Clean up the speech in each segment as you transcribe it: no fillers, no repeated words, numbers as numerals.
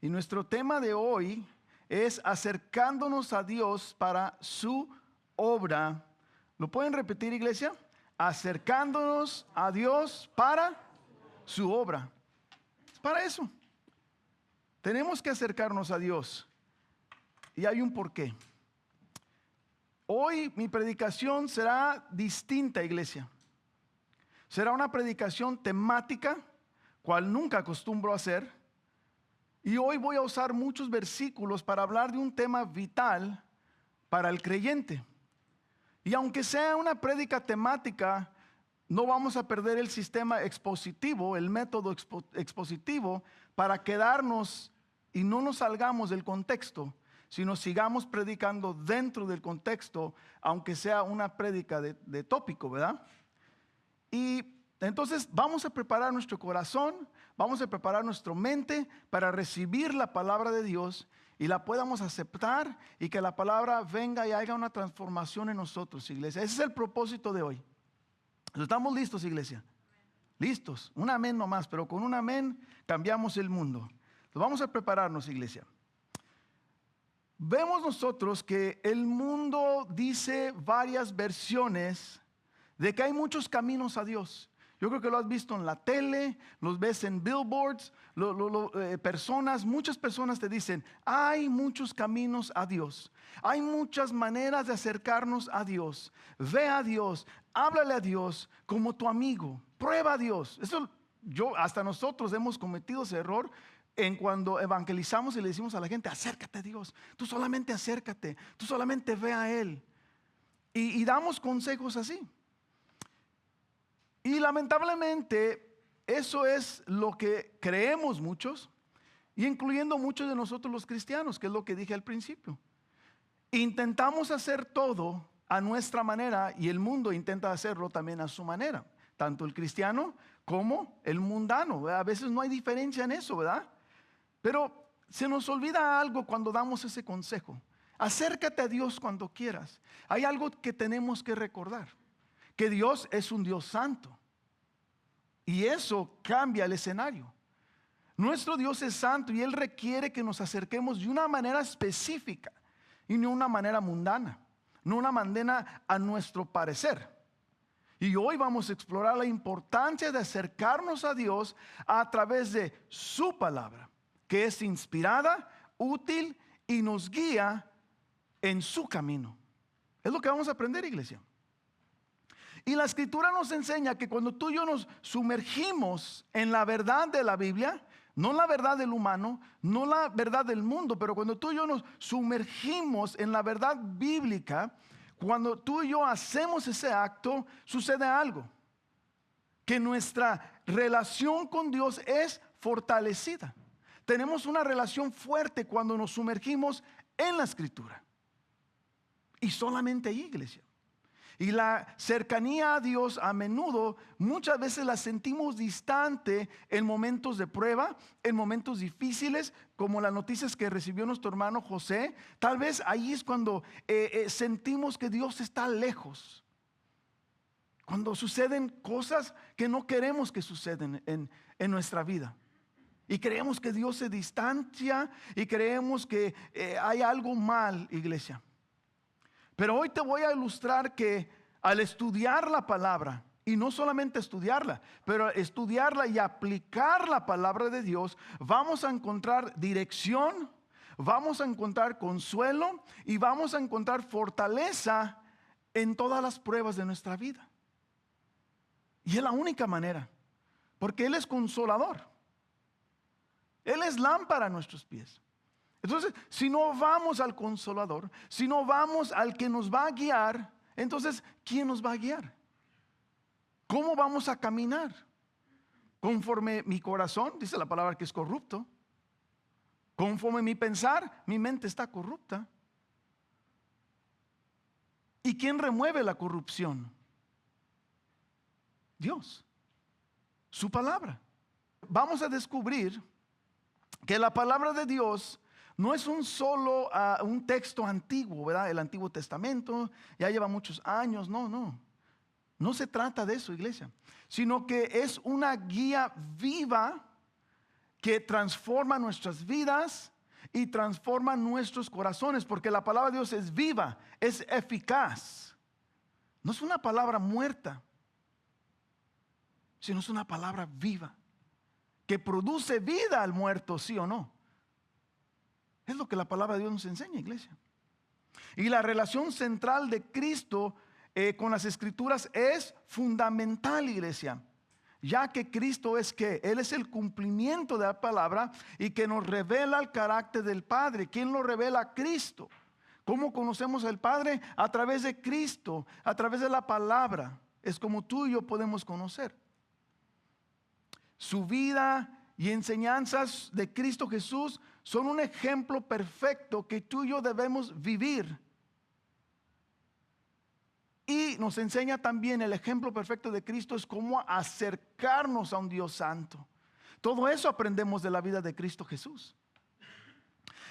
Y nuestro tema de hoy es acercándonos a Dios para su obra. ¿Lo pueden repetir, iglesia? Acercándonos a Dios para su obra. Es para eso. Tenemos que acercarnos a Dios. Y hay un porqué. Hoy mi predicación será distinta, iglesia. Será una predicación temática, cual nunca acostumbro a hacer. Y hoy voy a usar muchos versículos para hablar de un tema vital para el creyente. Y aunque sea una prédica temática, no vamos a perder el sistema expositivo, el método expositivo, para quedarnos y no nos salgamos del contexto, sino sigamos predicando dentro del contexto, aunque sea una prédica de tópico, ¿verdad? Y entonces vamos a preparar nuestro corazón, vamos a preparar nuestra mente para recibir la palabra de Dios y la podamos aceptar y que la palabra venga y haga una transformación en nosotros, iglesia. Ese es el propósito de hoy. ¿Estamos listos, iglesia? Listos. Un amén nomás, pero con un amén cambiamos el mundo. Entonces vamos a prepararnos, iglesia. Vemos nosotros que el mundo dice varias versiones de que hay muchos caminos a Dios. Yo creo que lo has visto en la tele, los ves en billboards, muchas personas te dicen, hay muchos caminos a Dios. Hay muchas maneras de acercarnos a Dios. Ve a Dios, háblale a Dios como tu amigo. Prueba a Dios. Hasta nosotros hemos cometido ese error en cuando evangelizamos y le decimos a la gente, acércate a Dios. Tú solamente acércate, tú solamente ve a Él. Y damos consejos así. Y lamentablemente eso es lo que creemos muchos, y incluyendo muchos de nosotros los cristianos, que es lo que dije al principio. Intentamos hacer todo a nuestra manera y el mundo intenta hacerlo también a su manera. Tanto el cristiano como el mundano, ¿verdad? A veces no hay diferencia en eso, ¿verdad? Pero se nos olvida algo cuando damos ese consejo. Acércate a Dios cuando quieras. Hay algo que tenemos que recordar. Que Dios es un Dios santo. Y eso cambia el escenario. Nuestro Dios es santo y Él requiere que nos acerquemos de una manera específica y no una manera mundana, no una manera a nuestro parecer. Y hoy vamos a explorar la importancia de acercarnos a Dios a través de su palabra, que es inspirada, útil y nos guía en su camino. Es lo que vamos a aprender, iglesia. Y la escritura nos enseña que cuando tú y yo nos sumergimos en la verdad de la Biblia, no la verdad del humano, no la verdad del mundo, pero cuando tú y yo nos sumergimos en la verdad bíblica, cuando tú y yo hacemos ese acto, sucede algo. Que nuestra relación con Dios es fortalecida. Tenemos una relación fuerte cuando nos sumergimos en la escritura. Y solamente ahí, iglesia. Y la cercanía a Dios a menudo, muchas veces la sentimos distante en momentos de prueba, en momentos difíciles, como las noticias que recibió nuestro hermano José. Tal vez ahí es cuando sentimos que Dios está lejos. Cuando suceden cosas que no queremos que suceden en nuestra vida. Y creemos que Dios se distancia y creemos que hay algo mal, iglesia. Pero hoy te voy a ilustrar que al estudiar la palabra, y no solamente estudiarla, pero estudiarla y aplicar la palabra de Dios, vamos a encontrar dirección, vamos a encontrar consuelo y vamos a encontrar fortaleza en todas las pruebas de nuestra vida. Y es la única manera, porque Él es consolador. Él es lámpara a nuestros pies. Entonces, si no vamos al consolador, si no vamos al que nos va a guiar, entonces, ¿quién nos va a guiar? ¿Cómo vamos a caminar? Conforme mi corazón, dice la palabra que es corrupto. Conforme mi pensar, mi mente está corrupta. ¿Y quién remueve la corrupción? Dios, su palabra. Vamos a descubrir que la palabra de Dios no es un texto antiguo, ¿verdad? El Antiguo Testamento ya lleva muchos años. No se trata de eso, iglesia, sino que es una guía viva que transforma nuestras vidas y transforma nuestros corazones, porque la palabra de Dios es viva, es eficaz. No es una palabra muerta, sino es una palabra viva, que produce vida al muerto, sí o no. Es lo que la palabra de Dios nos enseña, iglesia. Y la relación central de Cristo con las Escrituras es fundamental, iglesia, ya que Cristo es que Él es el cumplimiento de la palabra y que nos revela el carácter del Padre. ¿Quién lo revela? Cristo. ¿Cómo conocemos al Padre? A través de Cristo, a través de la palabra. Es como tú y yo podemos conocer. Su vida y enseñanzas de Cristo Jesús son un ejemplo perfecto que tú y yo debemos vivir. Y nos enseña también el ejemplo perfecto de Cristo es cómo acercarnos a un Dios santo. Todo eso aprendemos de la vida de Cristo Jesús.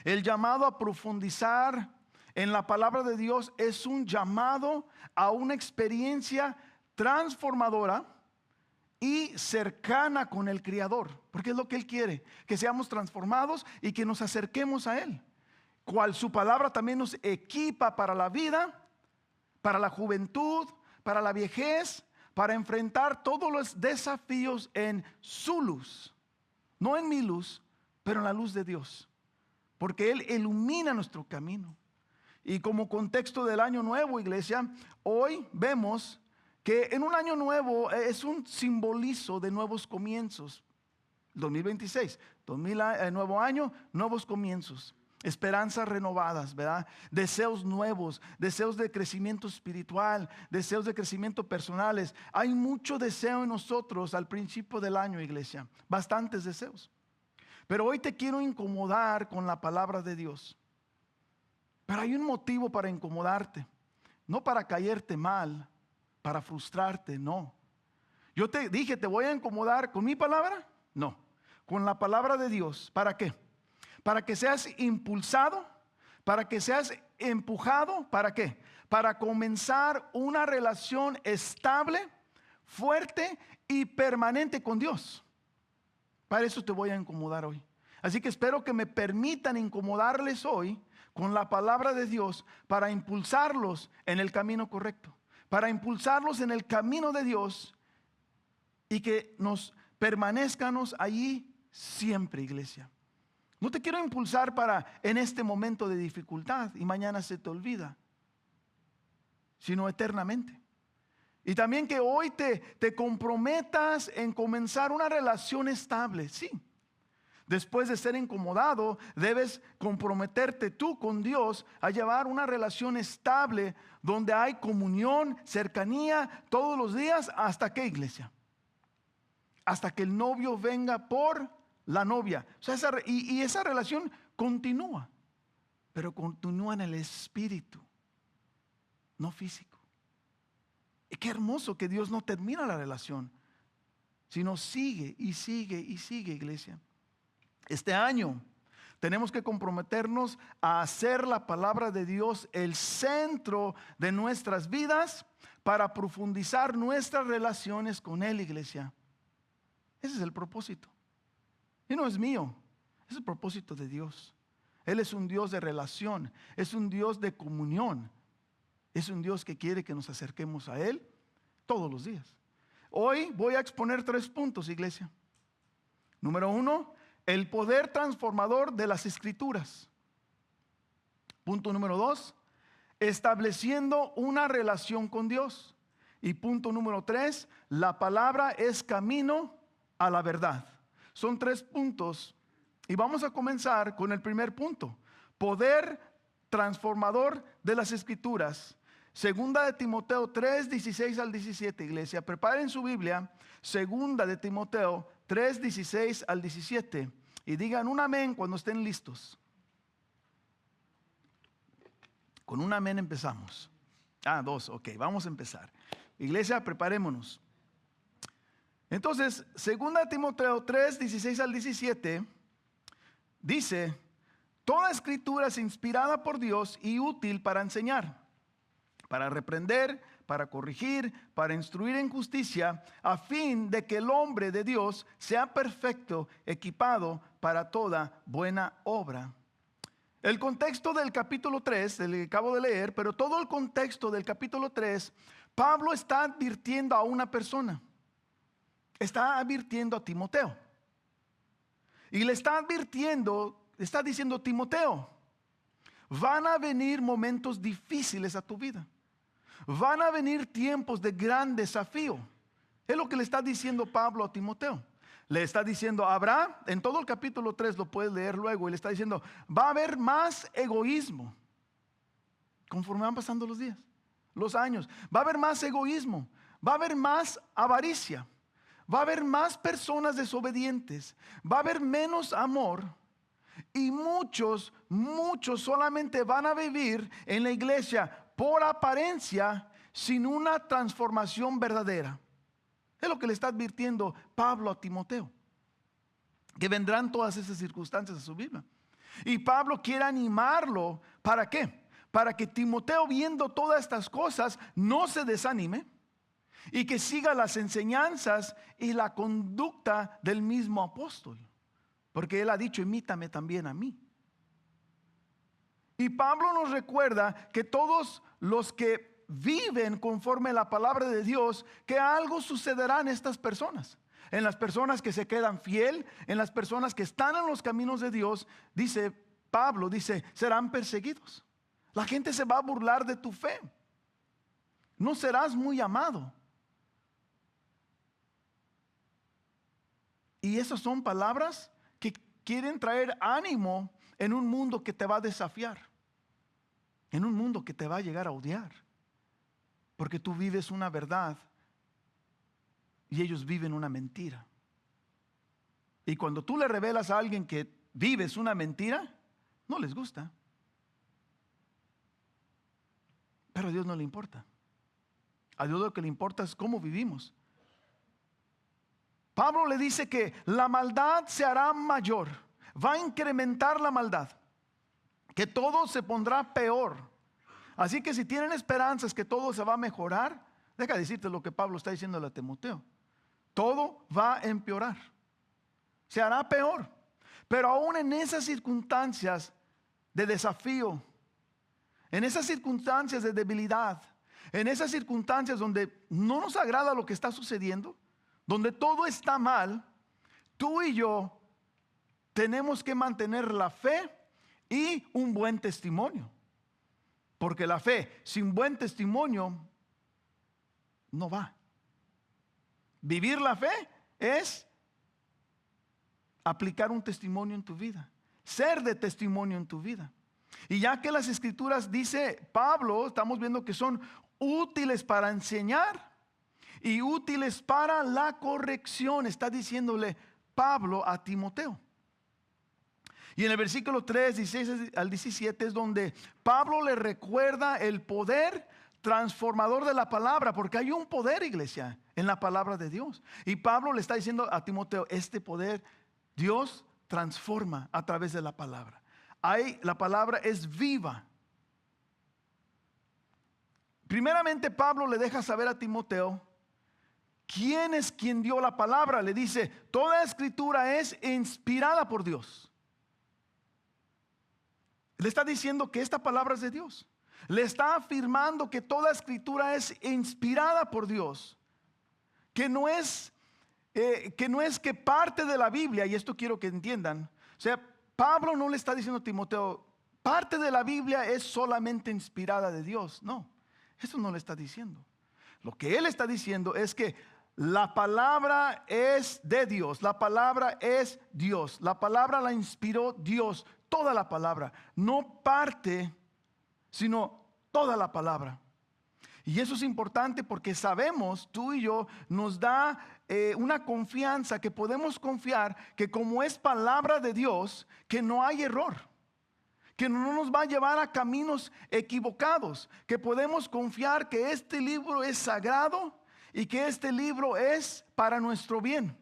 El llamado a profundizar en la palabra de Dios es un llamado a una experiencia transformadora y cercana con el Creador, porque es lo que Él quiere, que seamos transformados y que nos acerquemos a Él. Cual su palabra también nos equipa para la vida, para la juventud, para la vejez, para enfrentar todos los desafíos en su luz. No en mi luz, pero en la luz de Dios. Porque Él ilumina nuestro camino. Y como contexto del año nuevo, iglesia, hoy vemos que en un año nuevo es un simbolizo de nuevos comienzos. 2026, nuevo año, nuevos comienzos. Esperanzas renovadas, ¿verdad? Deseos nuevos, deseos de crecimiento espiritual, deseos de crecimiento personales. Hay mucho deseo en nosotros al principio del año, iglesia. Bastantes deseos. Pero hoy te quiero incomodar con la palabra de Dios. Pero hay un motivo para incomodarte. No para caerte mal, para frustrarte, no. Yo te dije, ¿te voy a incomodar con mi palabra? No. Con la palabra de Dios. ¿Para qué? Para que seas impulsado, para que seas empujado, ¿para qué? Para comenzar una relación estable, fuerte y permanente con Dios. Para eso te voy a incomodar hoy. Así que espero que me permitan incomodarles hoy con la palabra de Dios para impulsarlos en el camino correcto, para impulsarlos en el camino de Dios y que nos permanezcanos allí siempre, iglesia. No te quiero impulsar para en este momento de dificultad y mañana se te olvida, sino eternamente. Y también que hoy te comprometas en comenzar una relación estable, sí. Después de ser incomodado, debes comprometerte tú con Dios a llevar una relación estable donde hay comunión, cercanía todos los días. ¿Hasta qué, iglesia? Hasta que el novio venga por la novia. O sea, esa relación continúa, pero continúa en el espíritu, no físico. Y qué hermoso que Dios no termina la relación, sino sigue y sigue y sigue, iglesia. Este año tenemos que comprometernos a hacer la palabra de Dios el centro de nuestras vidas para profundizar nuestras relaciones con Él, iglesia. Ese es el propósito. Y no es mío, es el propósito de Dios. Él es un Dios de relación, es un Dios de comunión. Es un Dios que quiere que nos acerquemos a Él todos los días. Hoy voy a exponer 3 puntos, iglesia. Número 1, el poder transformador de las Escrituras. Punto número 2, estableciendo una relación con Dios. Y punto número 3, la palabra es camino a la verdad. Son 3 puntos y vamos a comenzar con el primer punto. Poder transformador de las Escrituras. Segunda de Timoteo 3, 16 al 17, iglesia. Preparen su Biblia. Segunda de Timoteo 3, 16 al 17. Y digan un amén cuando estén listos. Con un amén empezamos. 2, ok, vamos a empezar. Iglesia, preparémonos. Entonces, 2 Timoteo 3, 16 al 17, dice, toda escritura es inspirada por Dios y útil para enseñar, para reprender, para corregir, para instruir en justicia, a fin de que el hombre de Dios sea perfecto, equipado para toda buena obra. El contexto del capítulo 3, el que acabo de leer, pero todo el contexto del capítulo 3, Pablo está advirtiendo a una persona. Está advirtiendo a Timoteo. Y le está advirtiendo, está diciendo: Timoteo, van a venir momentos difíciles a tu vida. Van a venir tiempos de gran desafío. Es lo que le está diciendo Pablo a Timoteo. Le está diciendo, habrá, en todo el capítulo 3 lo puedes leer luego, y le está diciendo, va a haber más egoísmo conforme van pasando los días, los años. Va a haber más egoísmo, va a haber más avaricia, va a haber más personas desobedientes, va a haber menos amor, y muchos solamente van a vivir en la iglesia por apariencia, sin una transformación verdadera. Es lo que le está advirtiendo Pablo a Timoteo, que vendrán todas esas circunstancias a su vida. Y Pablo quiere animarlo. ¿Para qué? Para que Timoteo, viendo todas estas cosas, no se desanime y que siga las enseñanzas y la conducta del mismo apóstol, porque él ha dicho, imítame también a mí. Y Pablo nos recuerda que todos los que viven conforme a la palabra de Dios, que algo sucederá en estas personas, en las personas que se quedan fiel, en las personas que están en los caminos de Dios. Dice Pablo, dice, serán perseguidos. La gente se va a burlar de tu fe. No serás muy amado. Y esas son palabras que quieren traer ánimo en un mundo que te va a desafiar, en un mundo que te va a llegar a odiar, porque tú vives una verdad y ellos viven una mentira. Y cuando tú le revelas a alguien que vives una mentira, no les gusta. Pero a Dios no le importa. A Dios lo que le importa es cómo vivimos. Pablo le dice que la maldad se hará mayor, va a incrementar la maldad, que todo se pondrá peor. Así que si tienen esperanzas que todo se va a mejorar, deja decirte lo que Pablo está diciendo a Timoteo. Todo va a empeorar, se hará peor. Pero aún en esas circunstancias de desafío, en esas circunstancias de debilidad, en esas circunstancias donde no nos agrada lo que está sucediendo, donde todo está mal, tú y yo tenemos que mantener la fe y un buen testimonio. Porque la fe sin buen testimonio no va. Vivir la fe es aplicar un testimonio en tu vida, ser de testimonio en tu vida. Y ya que las escrituras, dice Pablo, estamos viendo que son útiles para enseñar y útiles para la corrección, está diciéndole Pablo a Timoteo. Y en el versículo 3, 16 al 17 es donde Pablo le recuerda el poder transformador de la palabra, porque hay un poder, iglesia, en la palabra de Dios. Y Pablo le está diciendo a Timoteo, este poder Dios transforma a través de la palabra. La palabra es viva. Primeramente Pablo le deja saber a Timoteo quién es quien dio la palabra. Le dice, toda escritura es inspirada por Dios. Le está diciendo que esta palabra es de Dios. Le está afirmando que toda escritura es inspirada por Dios. Que no es que parte de la Biblia, y esto quiero que entiendan. O sea, Pablo no le está diciendo a Timoteo, parte de la Biblia es solamente inspirada de Dios. No, eso no le está diciendo. Lo que él está diciendo es que la palabra es de Dios. La palabra es Dios. La palabra la inspiró Dios. Toda la palabra, no parte, sino toda la palabra. Y eso es importante porque sabemos, tú y yo, nos da una confianza, que podemos confiar que como es palabra de Dios, que no hay error, que no nos va a llevar a caminos equivocados, que podemos confiar que este libro es sagrado y que este libro es para nuestro bien.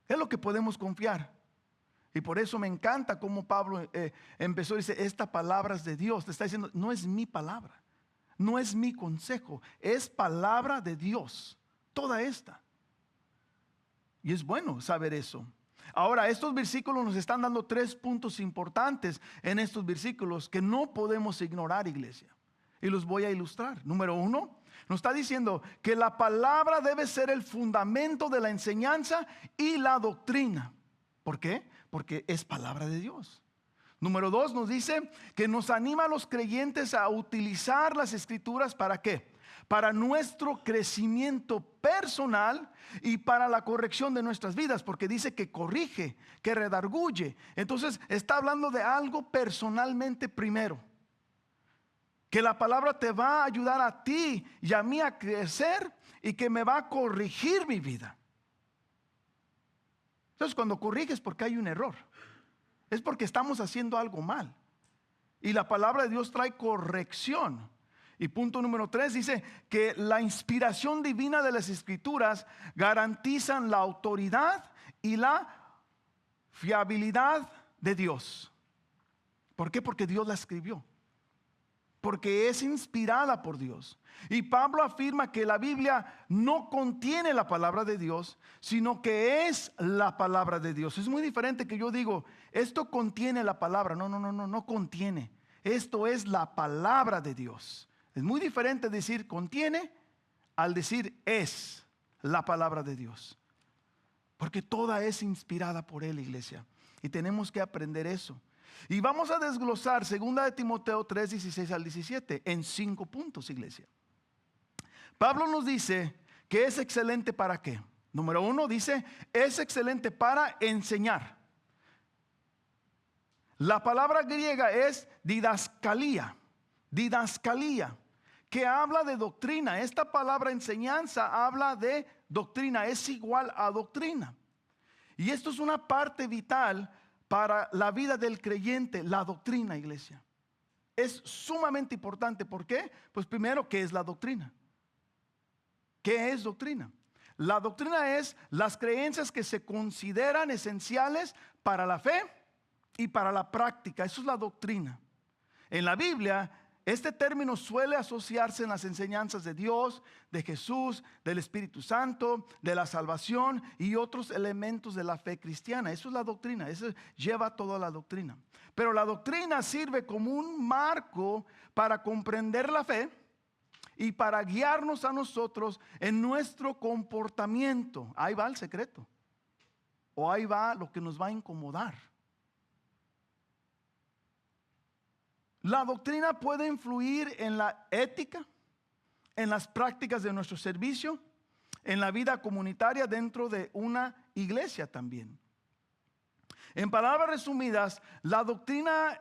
Es lo que podemos confiar. Y por eso me encanta cómo Pablo empezó, dice, esta palabra es de Dios. Te está diciendo, no es mi palabra. No es mi consejo, es palabra de Dios, toda esta. Y es bueno saber eso. Ahora, estos versículos nos están dando 3 puntos importantes en estos versículos que no podemos ignorar, iglesia. Y los voy a ilustrar. Número 1, nos está diciendo que la palabra debe ser el fundamento de la enseñanza y la doctrina. ¿Por qué? Porque es palabra de Dios. Número 2, nos dice que nos anima a los creyentes a utilizar las escrituras. ¿Para qué? Para nuestro crecimiento personal y para la corrección de nuestras vidas, porque dice que corrige, que redarguye. Entonces está hablando de algo personalmente primero, que la palabra te va a ayudar a ti y a mí a crecer y que me va a corregir mi vida. Entonces cuando corriges porque hay un error, es porque estamos haciendo algo mal, y la palabra de Dios trae corrección. Y punto número 3 dice que la inspiración divina de las escrituras garantizan la autoridad y la fiabilidad de Dios. ¿Por qué? Porque Dios la escribió, porque es inspirada por Dios. Y Pablo afirma que la Biblia no contiene la palabra de Dios, sino que es la palabra de Dios. Es muy diferente que yo digo, esto contiene la palabra. No contiene. Esto es la palabra de Dios. Es muy diferente decir contiene al decir es la palabra de Dios. Porque toda es inspirada por Él, iglesia. Y tenemos que aprender eso. Y vamos a desglosar 2 Timoteo 3, 16 al 17 en 5 puntos, iglesia. Pablo nos dice que es excelente ¿para qué? Número 1 dice, es excelente para enseñar. La palabra griega es didascalía, que habla de doctrina. Esta palabra enseñanza habla de doctrina, es igual a doctrina. Y esto es una parte vital para la vida del creyente, la doctrina, iglesia. Es sumamente importante. ¿Por qué? Pues primero, ¿qué es la doctrina? ¿Qué es doctrina? La doctrina es las creencias que se consideran esenciales para la fe y para la práctica. Eso es la doctrina. En la Biblia, este término suele asociarse en las enseñanzas de Dios, de Jesús, del Espíritu Santo, de la salvación y otros elementos de la fe cristiana. Eso es la doctrina, eso lleva toda la doctrina. Pero la doctrina sirve como un marco para comprender la fe y para guiarnos a nosotros en nuestro comportamiento. Ahí va el secreto, o ahí va lo que nos va a incomodar. La doctrina puede influir en la ética, en las prácticas de nuestro servicio, en la vida comunitaria dentro de una iglesia también. En palabras resumidas, la doctrina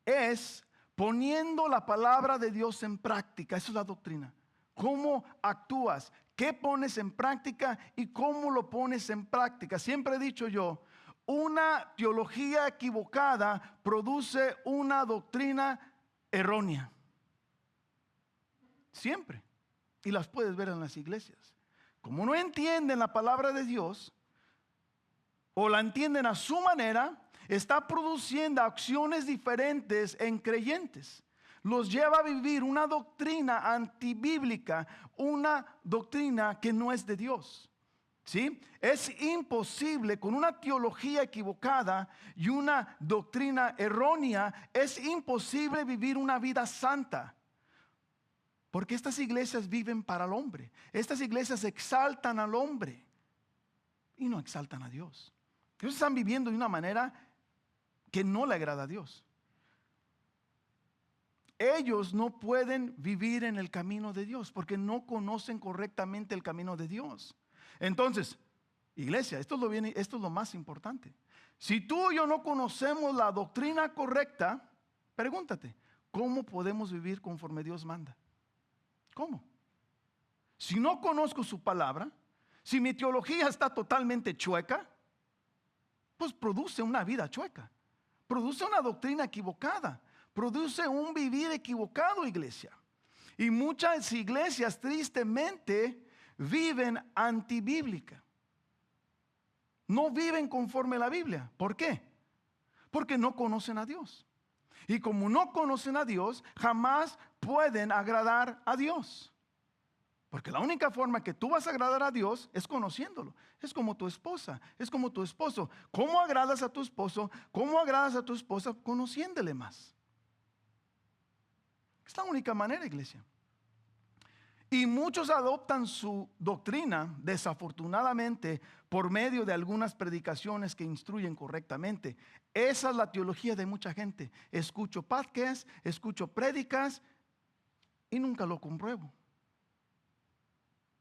es poniendo la palabra de Dios en práctica. Eso es la doctrina. ¿Cómo actúas? ¿Qué pones en práctica y cómo lo pones en práctica? Siempre he dicho yo, una teología equivocada produce una doctrina errónea. Siempre. Y las puedes ver en las iglesias. Como no entienden la palabra de Dios, o la entienden a su manera, está produciendo acciones diferentes en creyentes. Los lleva a vivir una doctrina antibíblica, una doctrina que no es de Dios. ¿Sí? Es imposible con una teología equivocada y una doctrina errónea, es imposible vivir una vida santa. Porque estas iglesias viven para el hombre. Estas iglesias exaltan al hombre y no exaltan a Dios. Ellos están viviendo de una manera que no le agrada a Dios. Ellos no pueden vivir en el camino de Dios porque no conocen correctamente el camino de Dios. Entonces, iglesia, esto es lo más importante. Si tú y yo no conocemos la doctrina correcta, pregúntate, ¿cómo podemos vivir conforme Dios manda? ¿Cómo? Si no conozco su palabra, si mi teología está totalmente chueca, pues produce una vida chueca, produce una doctrina equivocada, produce un vivir equivocado, iglesia. Y muchas iglesias tristemente viven antibíblica. No viven conforme a la Biblia. ¿Por qué? Porque no conocen a Dios. Y como no conocen a Dios, jamás pueden agradar a Dios. Porque la única forma que tú vas a agradar a Dios es conociéndolo. Es como tu esposa, es como tu esposo. ¿Cómo agradas a tu esposo? ¿Cómo agradas a tu esposa? Conociéndole más. Es la única manera, iglesia. Y muchos adoptan su doctrina, desafortunadamente, por medio de algunas predicaciones que instruyen correctamente. Esa es la teología de mucha gente. Escucho podcasts, escucho prédicas y nunca lo compruebo.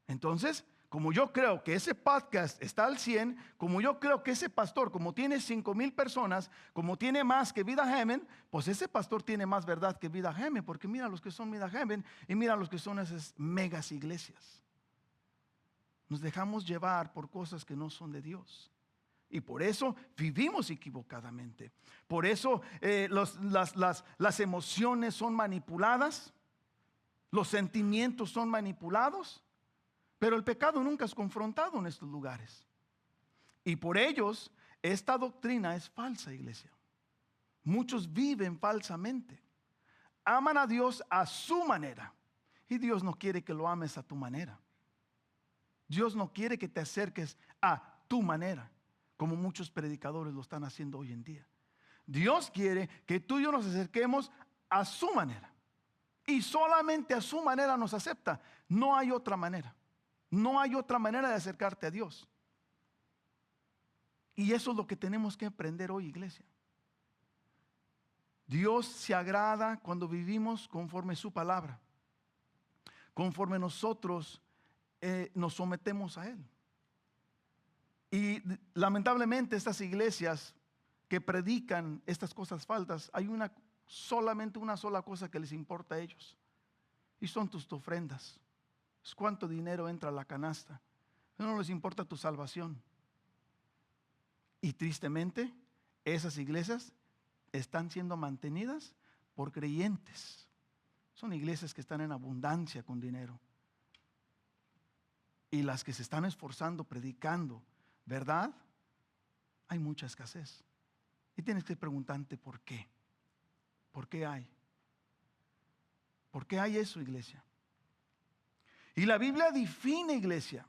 Entonces, como yo creo que ese podcast está al 100, como yo creo que ese pastor, como tiene 5,000 personas, como tiene más que Vida Heaven, pues ese pastor tiene más verdad que Vida Heaven, porque mira los que son Vida Heaven y mira los que son esas megas iglesias. Nos dejamos llevar por cosas que no son de Dios. Y por eso vivimos equivocadamente. Por eso las emociones son manipuladas, los sentimientos son manipulados. Pero el pecado nunca es confrontado en estos lugares. Y por ellos, esta doctrina es falsa, iglesia. Muchos viven falsamente. Aman a Dios a su manera. Y Dios no quiere que lo ames a tu manera. Dios no quiere que te acerques a tu manera, como muchos predicadores lo están haciendo hoy en día. Dios quiere que tú y yo nos acerquemos a su manera. Y solamente a su manera nos acepta. No hay otra manera. No hay otra manera de acercarte a Dios. Y eso es lo que tenemos que aprender hoy, iglesia. Dios se agrada cuando vivimos conforme su palabra, conforme nosotros nos sometemos a Él. Y lamentablemente estas iglesias que predican estas cosas falsas, hay solamente una sola cosa que les importa a ellos, y son tus ofrendas. Es cuánto dinero entra a la canasta. No les importa tu salvación. Y tristemente, esas iglesias están siendo mantenidas por creyentes. Son iglesias que están en abundancia con dinero. Y las que se están esforzando, predicando, ¿verdad? Hay mucha escasez. Y tienes que preguntarte por qué. ¿Por qué hay? ¿Por qué hay eso, iglesia? Y la Biblia define, iglesia,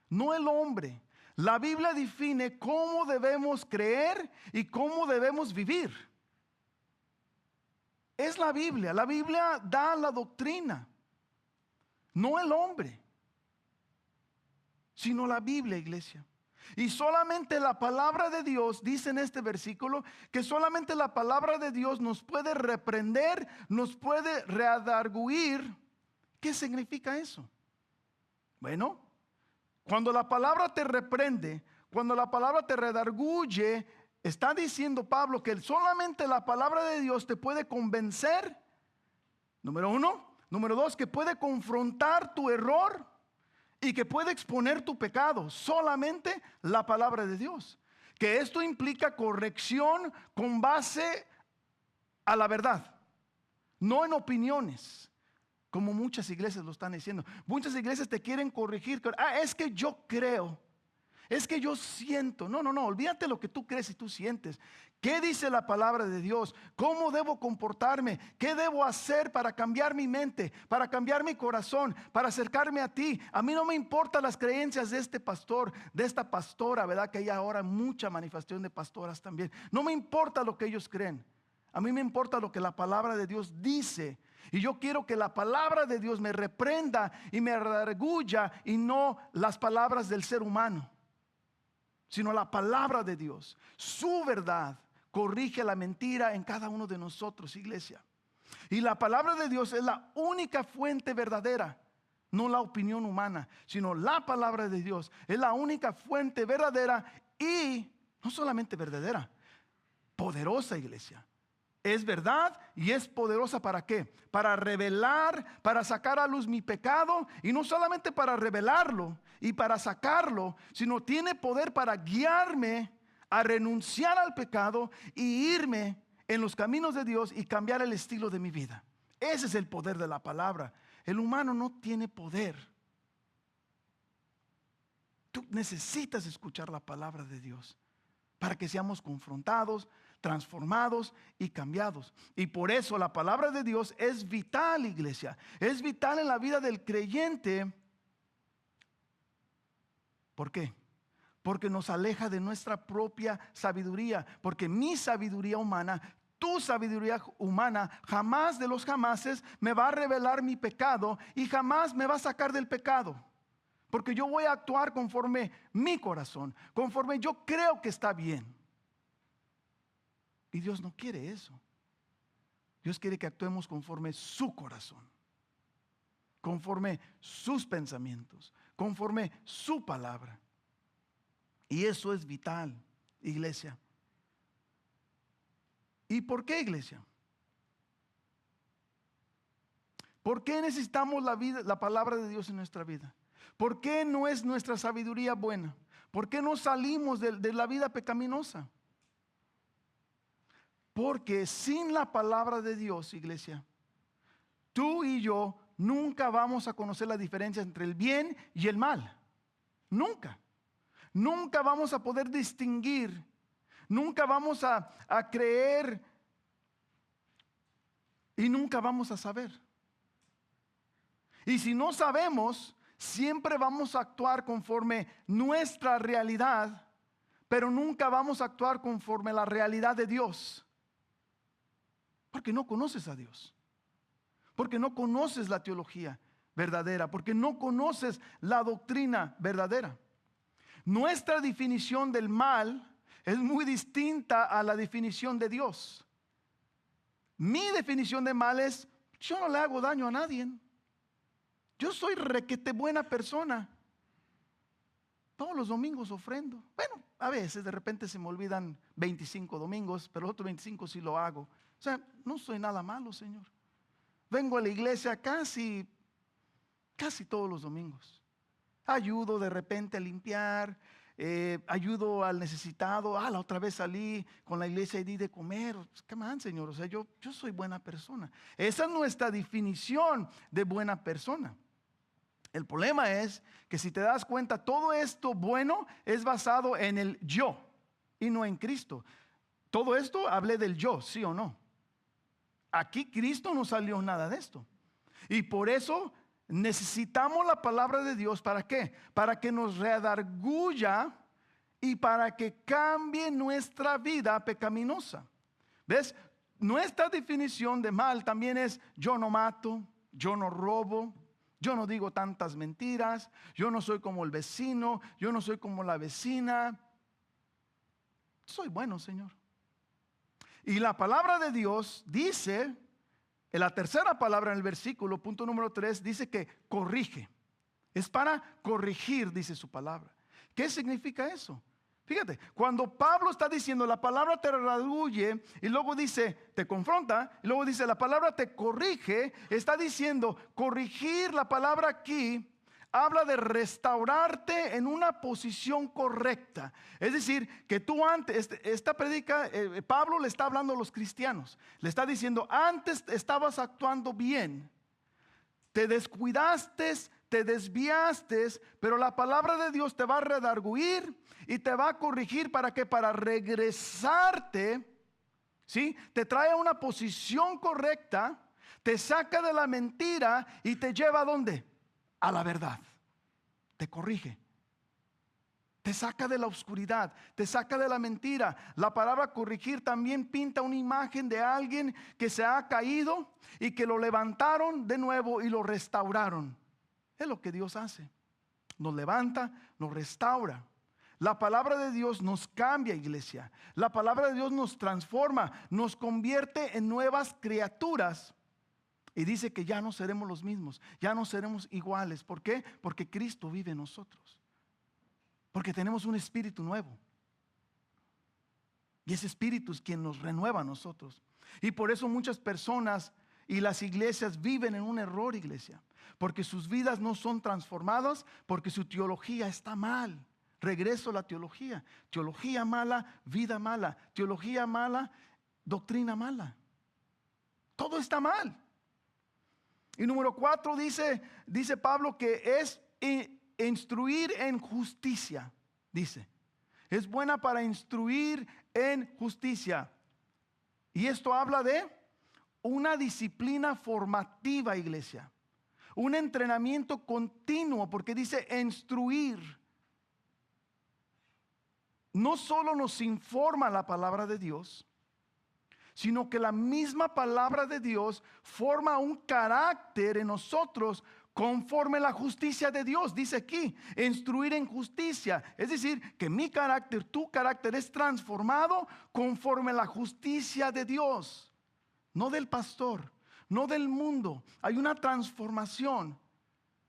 no el hombre. La Biblia define cómo debemos creer y cómo debemos vivir. Es la Biblia. La Biblia da la doctrina, no el hombre, sino la Biblia, iglesia. Y solamente la palabra de Dios, dice en este versículo, que solamente la palabra de Dios nos puede reprender, nos puede redarguir. ¿Qué significa eso? Bueno, cuando la palabra te reprende, cuando la palabra te redarguye, está diciendo Pablo que solamente la palabra de Dios te puede convencer, número uno. Número dos, que puede confrontar tu error y que puede exponer tu pecado. Solamente la palabra de Dios. Que esto implica corrección con base a la verdad, no en opiniones, como muchas iglesias lo están diciendo. Muchas iglesias te quieren corregir. Es que yo creo. Es que yo siento. No, olvídate lo que tú crees y tú sientes. ¿Qué dice la palabra de Dios? ¿Cómo debo comportarme? ¿Qué debo hacer para cambiar mi mente? Para cambiar mi corazón, para acercarme a ti. A mí no me importan las creencias de este pastor, de esta pastora, ¿verdad? Que hay ahora mucha manifestación de pastoras también. No me importa lo que ellos creen. A mí me importa lo que la palabra de Dios dice. Y yo quiero que la palabra de Dios me reprenda y me redarguya, y no las palabras del ser humano, sino la palabra de Dios. Su verdad corrige la mentira en cada uno de nosotros, iglesia. Y la palabra de Dios es la única fuente verdadera, no la opinión humana, sino la palabra de Dios es la única fuente verdadera, y no solamente verdadera, poderosa, iglesia. Es verdad y es poderosa. ¿Para qué? Para revelar, para sacar a luz mi pecado, y no solamente para revelarlo y para sacarlo, sino tiene poder para guiarme a renunciar al pecado y irme en los caminos de Dios y cambiar el estilo de mi vida. Ese es el poder de la palabra. El humano no tiene poder. Tú necesitas escuchar la palabra de Dios. para que seamos confrontados, transformados y cambiados. Y por eso la palabra de Dios es vital, iglesia. Es vital en la vida del creyente. ¿Por qué? Porque nos aleja de nuestra propia sabiduría. Porque mi sabiduría humana, tu sabiduría humana, jamás de los jamases me va a revelar mi pecado y jamás me va a sacar del pecado. Porque yo voy a actuar conforme mi corazón, conforme yo creo que está bien. Y Dios no quiere eso. Dios quiere que actuemos conforme su corazón, conforme sus pensamientos, conforme su palabra. Y eso es vital, iglesia. ¿Y por qué, iglesia? ¿Por qué necesitamos la palabra de Dios en nuestra vida? ¿Por qué no es nuestra sabiduría buena? ¿Por qué no salimos de la vida pecaminosa? Porque sin la palabra de Dios, iglesia, tú y yo nunca vamos a conocer la diferencia entre el bien y el mal. Nunca. Nunca vamos a poder distinguir. Nunca vamos a creer. Y nunca vamos a saber. Y si no sabemos, siempre vamos a actuar conforme nuestra realidad, pero nunca vamos a actuar conforme la realidad de Dios. Porque no conoces a Dios. Porque no conoces la teología verdadera. Porque no conoces la doctrina verdadera. Nuestra definición del mal es muy distinta a la definición de Dios. Mi definición de mal es: yo no le hago daño a nadie. Yo soy requete buena persona. Todos los domingos ofrendo. Bueno, a veces de repente se me olvidan 25 domingos, pero los otros 25 sí lo hago. O sea, no soy nada malo, Señor. Vengo a la iglesia casi todos los domingos. Ayudo de repente a limpiar, ayudo al necesitado. La otra vez salí con la iglesia y di de comer. Come on, Señor, o sea, yo soy buena persona. Esa es nuestra definición de buena persona. El problema es que si te das cuenta, todo esto bueno es basado en el yo y no en Cristo. Todo esto hablé del yo, ¿sí o no? Aquí Cristo no salió nada de esto. Y por eso necesitamos la palabra de Dios. ¿Para qué? Para que nos redarguya y para que cambie nuestra vida pecaminosa. ¿Ves? Nuestra definición de mal también es: yo no mato, yo no robo, yo no digo tantas mentiras, yo no soy como el vecino, yo no soy como la vecina. Soy bueno, Señor. Y la palabra de Dios dice, en la tercera palabra en el versículo, punto número 3, dice que corrige. Es para corregir, dice su palabra. ¿Qué significa eso? Fíjate, cuando Pablo está diciendo la palabra te redarguye y luego dice te confronta, y luego dice la palabra te corrige, está diciendo corregir. La palabra aquí habla de restaurarte en una posición correcta. Es decir, que tú antes, esta predica, Pablo le está hablando a los cristianos. Le está diciendo: antes estabas actuando bien, te descuidaste, te desviaste, pero la palabra de Dios te va a redarguir y te va a corregir. ¿Para qué? Para regresarte, ¿sí? Te trae a una posición correcta, te saca de la mentira y te lleva ¿a dónde? A la verdad. Te corrige. Te saca de la oscuridad, te saca de la mentira. La palabra corregir también pinta una imagen de alguien que se ha caído y que lo levantaron de nuevo y lo restauraron. Es lo que Dios hace. Nos levanta, nos restaura. La palabra de Dios nos cambia, iglesia. La palabra de Dios nos transforma, nos convierte en nuevas criaturas. Y dice que ya no seremos los mismos, ya no seremos iguales. ¿Por qué? Porque Cristo vive en nosotros. Porque tenemos un espíritu nuevo. Y ese espíritu es quien nos renueva a nosotros. Y por eso muchas personas y las iglesias viven en un error, iglesia. Porque sus vidas no son transformadas, porque su teología está mal. Regreso a la teología. Teología mala, vida mala. Teología mala, doctrina mala. Todo está mal. Y número 4 dice Pablo que es instruir en justicia. Dice, es buena para instruir en justicia. Y esto habla de una disciplina formativa, iglesia. Un entrenamiento continuo, porque dice instruir. No solo nos informa la palabra de Dios, sino que la misma palabra de Dios forma un carácter en nosotros conforme la justicia de Dios. Dice aquí, instruir en justicia. Es decir, que mi carácter, tu carácter es transformado conforme la justicia de Dios. No del pastor, no del mundo. Hay una transformación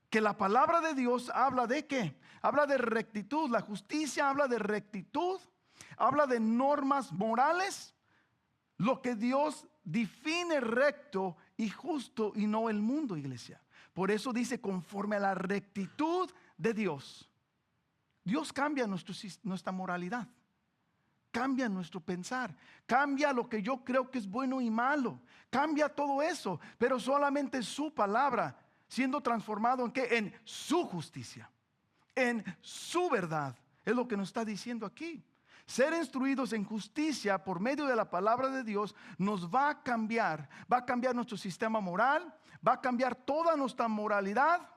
que la palabra de Dios habla de ¿qué? Habla de rectitud. La justicia habla de rectitud, habla de normas morales. Lo que Dios define recto y justo y no el mundo, iglesia. Por eso dice conforme a la rectitud de Dios. Dios cambia nuestra moralidad. Cambia nuestro pensar. Cambia lo que yo creo que es bueno y malo. Cambia todo eso. Pero solamente su palabra siendo transformado en ¿qué? En su justicia. En su verdad. Es lo que nos está diciendo aquí. Ser instruidos en justicia por medio de la palabra de Dios nos va a cambiar nuestro sistema moral, va a cambiar toda nuestra moralidad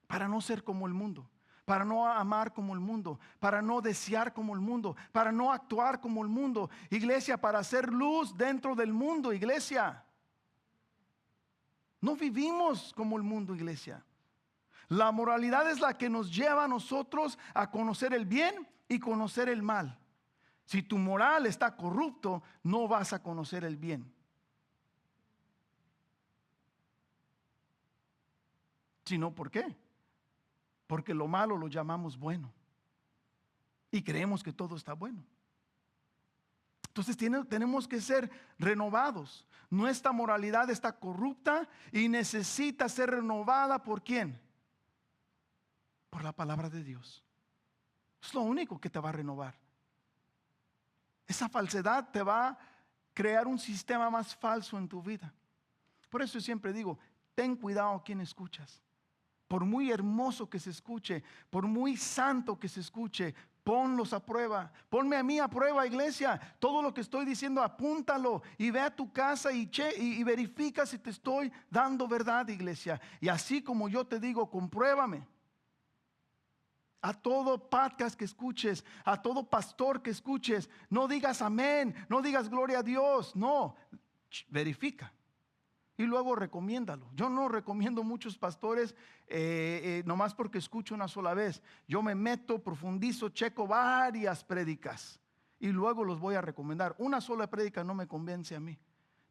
para no ser como el mundo, para no amar como el mundo, para no desear como el mundo, para no actuar como el mundo. Iglesia, para hacer luz dentro del mundo, iglesia. No vivimos como el mundo, iglesia. La moralidad es la que nos lleva a nosotros a conocer el bien y conocer el mal. Si tu moral está corrupto, no vas a conocer el bien. Sino, ¿por qué? Porque lo malo lo llamamos bueno y creemos que todo está bueno. Entonces tenemos que ser renovados. Nuestra moralidad está corrupta y necesita ser renovada. ¿Por quién? Por la palabra de Dios. Es lo único que te va a renovar. Esa falsedad te va a crear un sistema más falso en tu vida. Por eso siempre digo, ten cuidado a quien escuchas. Por muy hermoso que se escuche, por muy santo que se escuche, ponlos a prueba. Ponme a mí a prueba, iglesia. Todo lo que estoy diciendo, apúntalo y ve a tu casa y verifica si te estoy dando verdad, iglesia. Y así como yo te digo, compruébame. A todo podcast que escuches, a todo pastor que escuches, no digas amén, no digas gloria a Dios, no, verifica y luego recomiéndalo. Yo no recomiendo muchos pastores nomás porque escucho una sola vez. Yo me meto, profundizo, checo varias prédicas y luego los voy a recomendar. Una sola prédica no me convence a mí.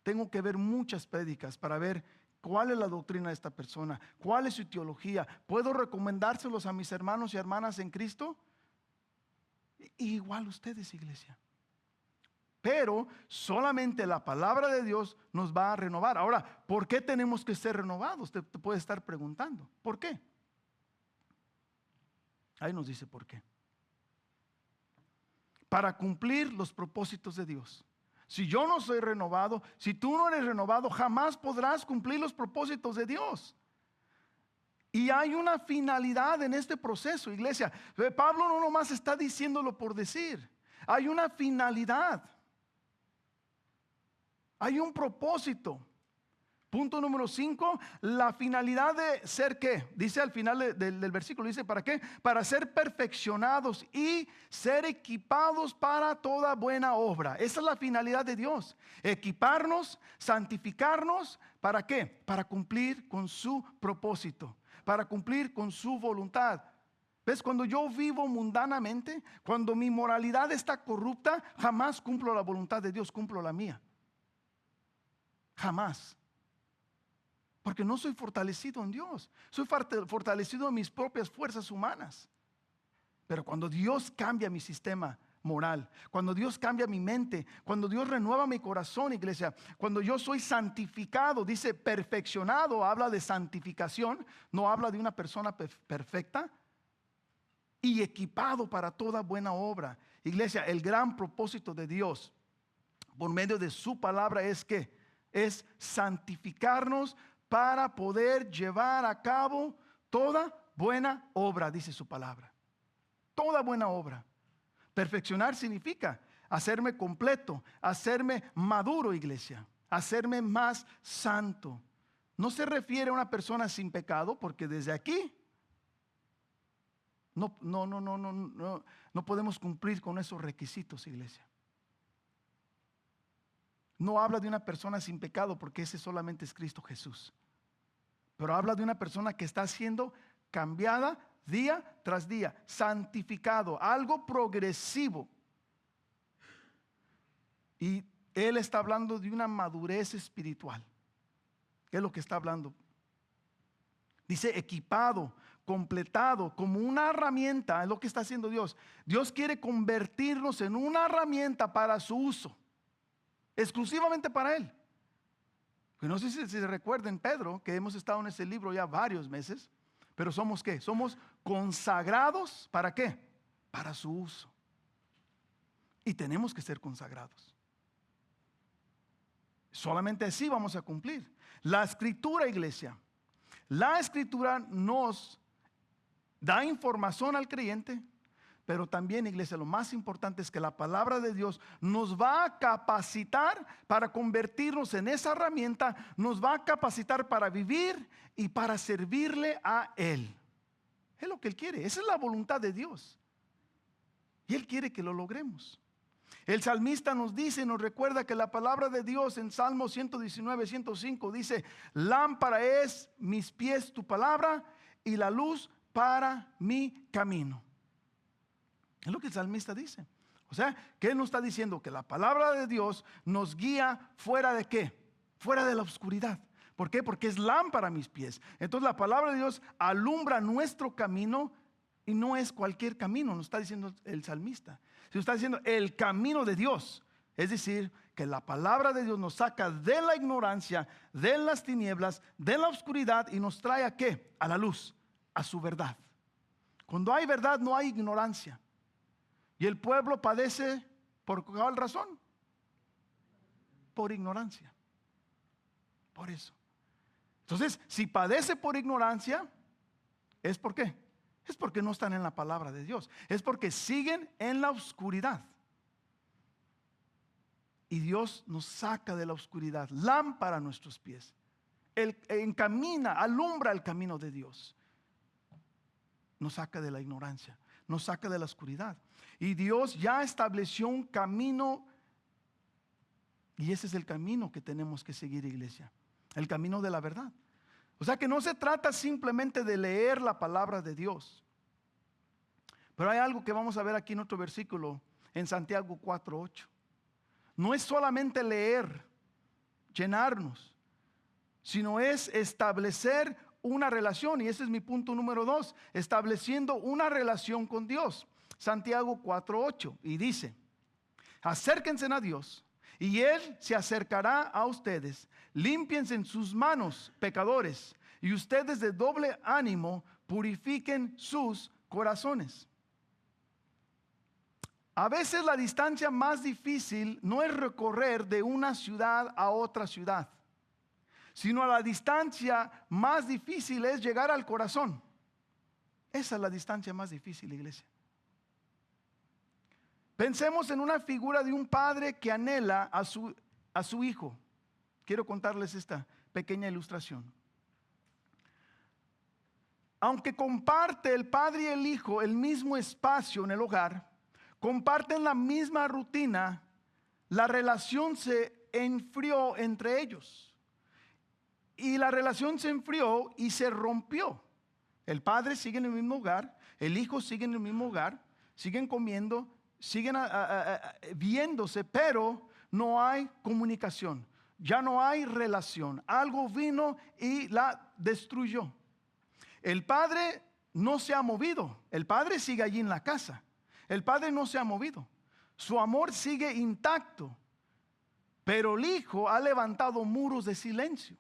Tengo que ver muchas prédicas para ver ¿cuál es la doctrina de esta persona? ¿Cuál es su teología? ¿Puedo recomendárselos a mis hermanos y hermanas en Cristo? Igual ustedes, iglesia. Pero solamente la palabra de Dios nos va a renovar. Ahora, ¿por qué tenemos que ser renovados? Te puede estar preguntando. ¿Por qué? Ahí nos dice por qué. Para cumplir los propósitos de Dios. Si yo no soy renovado, si tú no eres renovado, jamás podrás cumplir los propósitos de Dios. Y hay una finalidad en este proceso, iglesia. Pablo no nomás está diciéndolo por decir. Hay una finalidad. Hay un propósito. Punto número 5, la finalidad de ser ¿qué? Dice al final del versículo, dice ¿para qué? Para ser perfeccionados y ser equipados para toda buena obra. Esa es la finalidad de Dios. Equiparnos, santificarnos, ¿para qué? Para cumplir con su propósito, para cumplir con su voluntad. ¿Ves? Cuando yo vivo mundanamente, cuando mi moralidad está corrupta, jamás cumplo la voluntad de Dios, cumplo la mía. Jamás. Porque no soy fortalecido en Dios. Soy fortalecido en mis propias fuerzas humanas. Pero cuando Dios cambia mi sistema moral, cuando Dios cambia mi mente, cuando Dios renueva mi corazón, iglesia, cuando yo soy santificado, dice perfeccionado, habla de santificación, no habla de una persona perfecta, y equipado para toda buena obra. Iglesia, el gran propósito de Dios por medio de su palabra es que es santificarnos para poder llevar a cabo toda buena obra, dice su palabra. toda buena obra. Perfeccionar significa hacerme completo, hacerme maduro, iglesia, hacerme más santo. No se refiere a una persona sin pecado, porque desde aquí no podemos cumplir con esos requisitos, iglesia. No habla de una persona sin pecado, porque ese solamente es Cristo Jesús. Pero habla de una persona que está siendo cambiada día tras día, santificado, algo progresivo. Y él está hablando de una madurez espiritual. ¿Qué es lo que está hablando? Dice equipado, completado, como una herramienta, es lo que está haciendo Dios. Dios quiere convertirnos en una herramienta para su uso, exclusivamente para Él. No sé si se recuerden, Pedro, que hemos estado en ese libro ya varios meses, pero somos ¿qué? Somos consagrados, ¿para qué? Para su uso. Y tenemos que ser consagrados. Solamente así vamos a cumplir. La escritura, iglesia, la escritura nos da información al creyente, pero también, iglesia, lo más importante es que la palabra de Dios nos va a capacitar para convertirnos en esa herramienta, nos va a capacitar para vivir y para servirle a Él. Es lo que Él quiere, esa es la voluntad de Dios. Y Él quiere que lo logremos. El salmista nos dice, nos recuerda que la palabra de Dios en Salmo 119, 105 dice: lámpara es mis pies tu palabra y la luz para mi camino. Es lo que el salmista dice. O sea, que él nos está diciendo que la palabra de Dios nos guía fuera de ¿qué? Fuera de la oscuridad. ¿Por qué? Porque es lámpara a mis pies. Entonces la palabra de Dios alumbra nuestro camino, y no es cualquier camino, nos está diciendo el salmista. Se está diciendo el camino de Dios. Es decir, que la palabra de Dios nos saca de la ignorancia, de las tinieblas, de la oscuridad, y nos trae ¿a qué? A la luz, a su verdad. Cuando hay verdad no hay ignorancia. Y el pueblo padece ¿por cuál razón? Por ignorancia. Por eso. Entonces, si padece por ignorancia, ¿es por qué? Es porque no están en la palabra de Dios. Es porque siguen en la oscuridad. Y Dios nos saca de la oscuridad, lámpara a nuestros pies. Él encamina, alumbra el camino de Dios. Nos saca de la ignorancia, nos saca de la oscuridad. Y Dios ya estableció un camino, y ese es el camino que tenemos que seguir, iglesia. El camino de la verdad. O sea que no se trata simplemente de leer la palabra de Dios. Pero hay algo que vamos a ver aquí en otro versículo, en Santiago 4:8. No es solamente leer, llenarnos, sino es establecer una relación. Y ese es mi punto número 2, estableciendo una relación con Dios. Santiago 4:8, y dice: acérquense a Dios y Él se acercará a ustedes. Límpiense en sus manos, pecadores, y ustedes de doble ánimo purifiquen sus corazones. A veces la distancia más difícil no es recorrer de una ciudad a otra ciudad, sino la distancia más difícil es llegar al corazón. Esa es la distancia más difícil, iglesia. Pensemos en una figura de un padre que anhela a su hijo. Quiero contarles esta pequeña ilustración. Aunque comparte el padre y el hijo el mismo espacio en el hogar, comparten la misma rutina, la relación se enfrió entre ellos. Y la relación se enfrió y se rompió. El padre sigue en el mismo hogar, el hijo sigue en el mismo hogar, siguen comiendo, siguen viéndose, pero no hay comunicación, ya no hay relación. Algo vino y la destruyó. El padre no se ha movido, el padre sigue allí en la casa, el padre no se ha movido, su amor sigue intacto, pero el hijo ha levantado muros de silencio.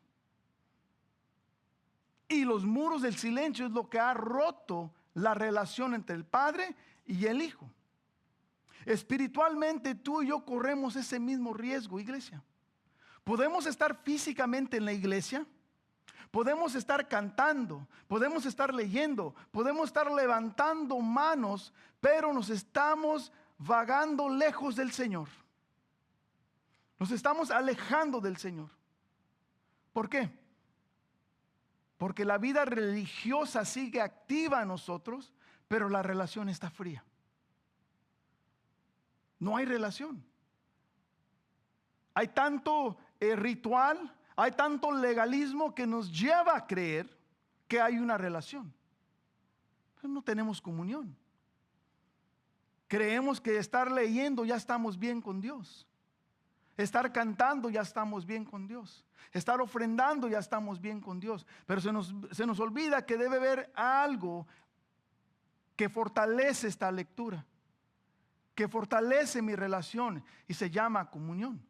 Y los muros del silencio es lo que ha roto la relación entre el padre y el hijo. Espiritualmente tú y yo corremos ese mismo riesgo, iglesia. Podemos estar físicamente en la iglesia, Podemos estar cantando, podemos estar leyendo, podemos estar levantando manos, pero nos estamos vagando lejos del Señor. Nos estamos alejando del Señor. ¿Por qué? Porque la vida religiosa sigue activa en nosotros, pero la relación está fría. No hay relación. Hay tanto ritual, hay tanto legalismo que nos lleva a creer que hay una relación. Pero no tenemos comunión. Creemos que estar leyendo ya estamos bien con Dios. Estar cantando ya estamos bien con Dios. Estar ofrendando ya estamos bien con Dios. Pero se nos olvida que debe haber algo que fortalece esta lectura, que fortalece mi relación, y se llama comunión.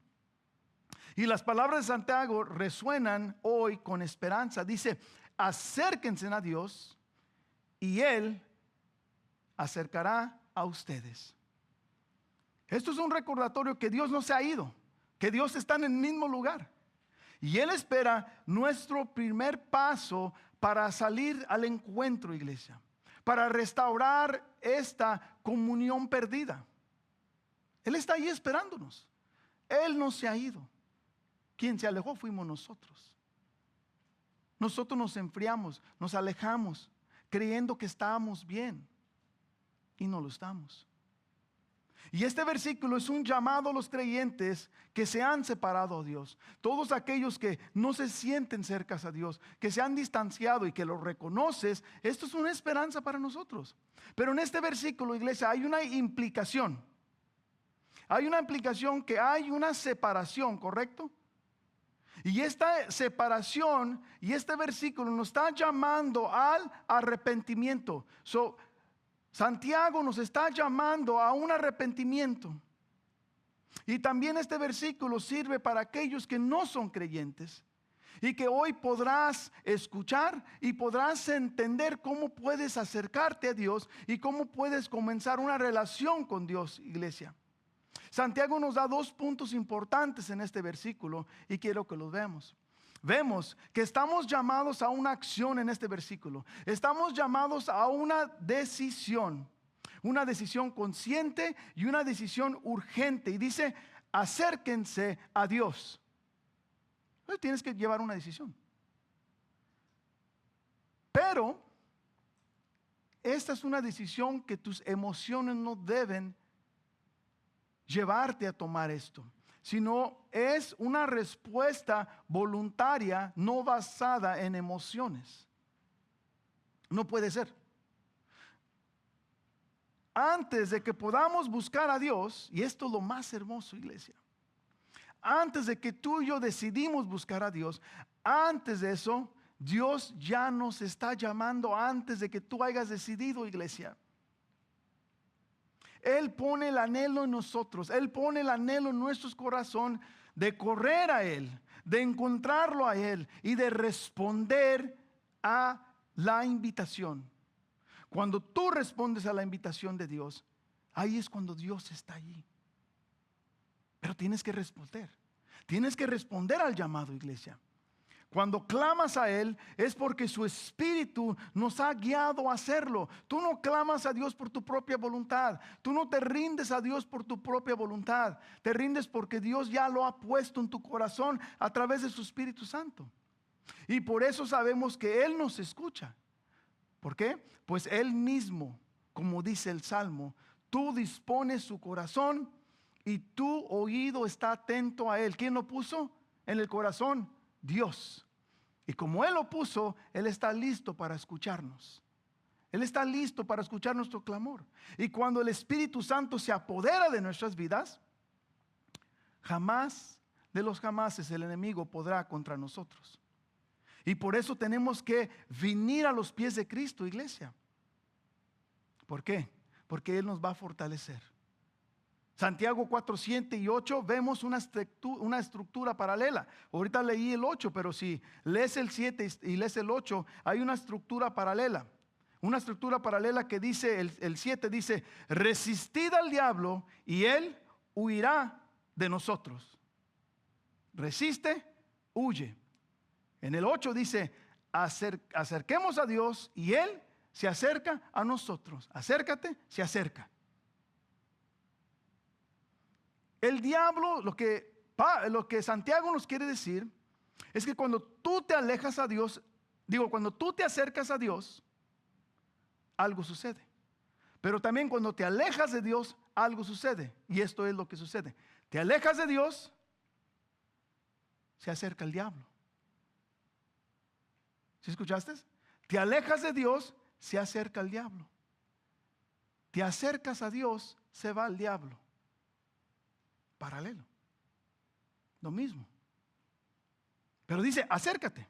Y las palabras de Santiago resuenan hoy con esperanza. Dice: acérquense a Dios y Él acercará a ustedes. Esto es un recordatorio que Dios no se ha ido, que Dios está en el mismo lugar. Y Él espera nuestro primer paso para salir al encuentro, iglesia, para restaurar esta comunión perdida. Él está ahí esperándonos. Él no se ha ido. Quien se alejó fuimos nosotros. Nosotros nos enfriamos, nos alejamos, creyendo que estábamos bien, y no lo estamos. Y este versículo es un llamado a los creyentes que se han separado a Dios. Todos aquellos que no se sienten cercas a Dios, que se han distanciado y que lo reconoces, esto es una esperanza para nosotros. Pero en este versículo, iglesia, hay una implicación. Hay una implicación que hay una separación, ¿correcto? Y esta separación y este versículo nos está llamando al arrepentimiento. Santiago nos está llamando a un arrepentimiento. Y también este versículo sirve para aquellos que no son creyentes y que hoy podrás escuchar y podrás entender cómo puedes acercarte a Dios y cómo puedes comenzar una relación con Dios, iglesia. Santiago nos da dos puntos importantes en este versículo y quiero que los veamos. Vemos que estamos llamados a una acción en este versículo. Estamos llamados a una decisión consciente y una decisión urgente. Y dice: acérquense a Dios. Entonces tienes que llevar una decisión. Pero esta es una decisión que tus emociones no deben llevarte a tomar esto, sino es una respuesta voluntaria, no basada en emociones. No puede ser. Antes de que podamos buscar a Dios, y esto es lo más hermoso, iglesia, antes de que tú y yo decidimos buscar a Dios, antes de eso, Dios ya nos está llamando antes de que tú hayas decidido, iglesia. Él pone el anhelo en nosotros, Él pone el anhelo en nuestros corazones de correr a Él, de encontrarlo a Él y de responder a la invitación. Cuando tú respondes a la invitación de Dios, ahí es cuando Dios está allí. Pero tienes que responder al llamado, iglesia. Cuando clamas a Él es porque su Espíritu nos ha guiado a hacerlo. Tú no clamas a Dios por tu propia voluntad. Tú no te rindes a Dios por tu propia voluntad. Te rindes porque Dios ya lo ha puesto en tu corazón a través de su Espíritu Santo. Y por eso sabemos que Él nos escucha. ¿Por qué? Pues Él mismo, como dice el Salmo, tú dispones su corazón y tu oído está atento a Él. ¿Quién lo puso en el corazón? Dios. Y como Él lo puso, Él está listo para escucharnos. Él está listo para escuchar nuestro clamor. Y cuando el Espíritu Santo se apodera de nuestras vidas, jamás de los jamases el enemigo podrá contra nosotros. Y por eso tenemos que venir a los pies de Cristo, iglesia. ¿Por qué? Porque Él nos va a fortalecer. Santiago 4, 7 y 8 vemos una estructura paralela. Ahorita leí el 8, pero si lees el 7 y lees el 8, hay una estructura paralela. Una estructura paralela que dice, el 7 dice: resistid al diablo y él huirá de nosotros. Resiste, huye. En el 8 dice: acerquemos a Dios y Él se acerca a nosotros. Acércate, se acerca. El diablo, lo que Santiago nos quiere decir es que cuando tú te alejas a Dios, cuando tú te acercas a Dios, algo sucede. Pero también cuando te alejas de Dios, algo sucede. Y esto es lo que sucede. Te alejas de Dios, se acerca el diablo. ¿Sí escuchaste? Te alejas de Dios, se acerca el diablo. Te acercas a Dios, se va el diablo. Paralelo. Lo mismo. Pero dice, acércate.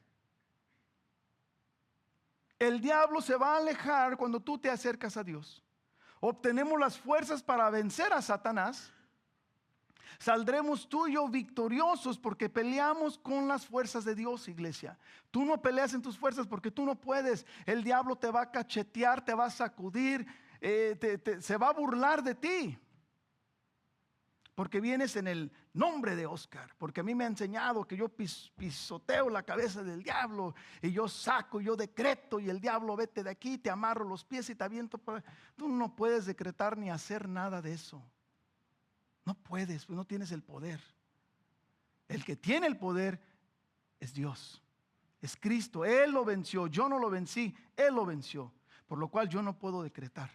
El diablo se va a alejar cuando tú te acercas a Dios. Obtenemos las fuerzas para vencer a Satanás. Saldremos tú y yo victoriosos porque peleamos con las fuerzas de Dios, iglesia. Tú no peleas en tus fuerzas porque tú no puedes. El diablo te va a cachetear, te va a sacudir, se va a burlar de ti. Porque vienes en el nombre de Oscar. Porque a mí me ha enseñado que yo pisoteo la cabeza del diablo. Y yo saco, yo decreto. Y el diablo, vete de aquí, te amarro los pies y te aviento. Tú no puedes decretar ni hacer nada de eso. No puedes, no tienes el poder. El que tiene el poder es Dios. Es Cristo. Él lo venció. Yo no lo vencí. Él lo venció. Por lo cual yo no puedo decretar.